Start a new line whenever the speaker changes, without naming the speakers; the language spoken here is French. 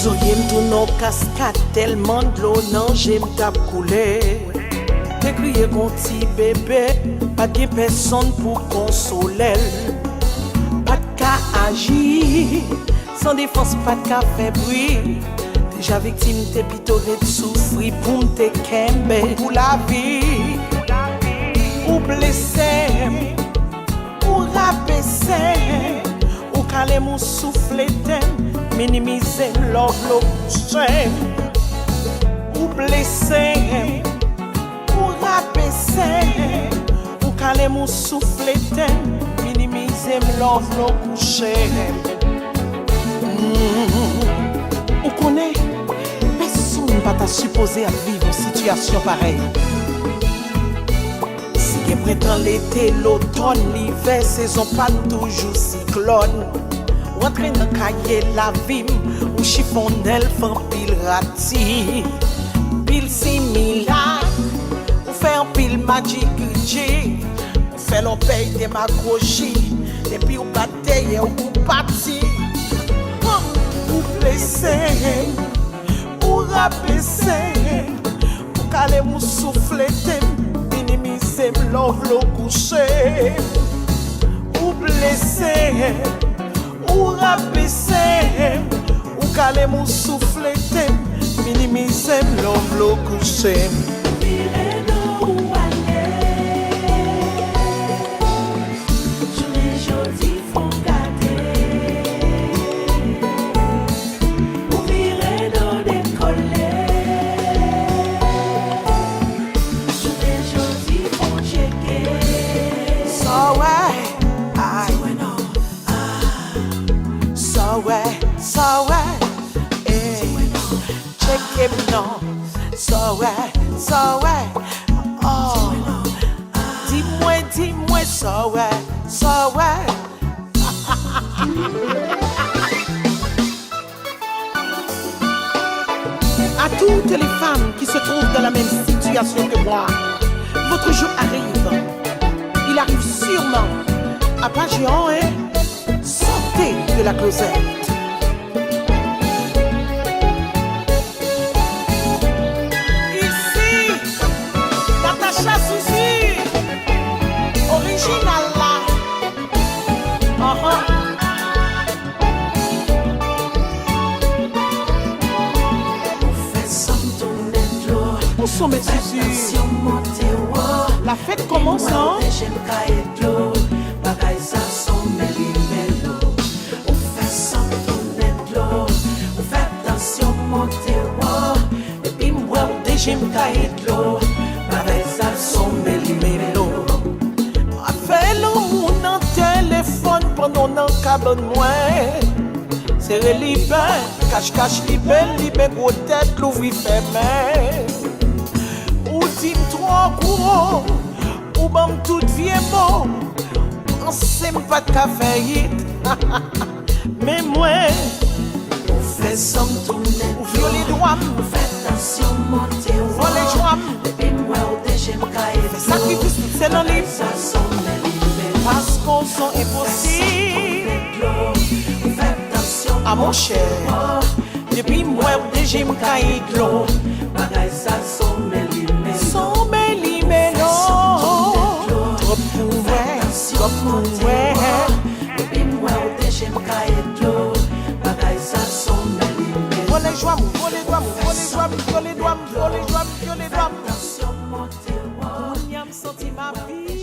Zoyem tout nos cascades tellement de l'eau non j'aime tap couler. T'es crié con petit bébé, pas de personne pour consoler. Pas de cas agir, sans défense pas de cas fait bruit. Déjà victime t'es pitoré de souffrir pour m'te kembe pour la vie. Ou blessé, ou rabaissé, ou calé mon souffle minimiser love lo couché. Ou blessé, ou rabaissé, ou calé mon souffle minimiser love lo couché. Ou connaît, personne pas t'a supposé à vivre une situation pareille. Si tu prétend l'été, l'automne, l'hiver, saison pas toujours cyclone. Ou entrer dans cahier la vie, ou chiffonnel fan pile rati, pile similaire, ou fait un pile magic G, ou fait l'on paye démagogie, et puis ou bataille ou parti. Ou blessé, ou rabaissé, ou calé mou souffle minimiser love lo couché. Ou blessé, ou rabaissé, ou calé mou souffle minimiser love lo couché. Check him now, so ouais, oh, dis-moi, so ouais. À toutes les femmes qui se trouvent dans la même situation que moi, votre jour arrive. Il arrive sûrement. À pas géant, sortez de la closette. Original là. Où sont mes tissus? La fête commence, hein? Pendant nan cabane moi, c'est libre, cache libre, gros tête, l'ouvri fermé. Ou dit trop gros, ou bam tout vieux mot, on s'aime pas de café, mais moi, on fait somme tourner, ou viole les doigts, on fait attention, monter, on voit les joies, depuis moi, on déchire, sacrifice, c'est dans les parce qu'on sent impossible. À mon cher, depuis moi, déjà je me caille de l'eau. Sans mes limés, trop pouvoir. Depuis moi, déjà je me caille de l'eau. Sans mes limés. Faut les joies, faut les doigts, faut les joies, faut les doigts, faut les joies, faut les doigts. On y a senti ma vie.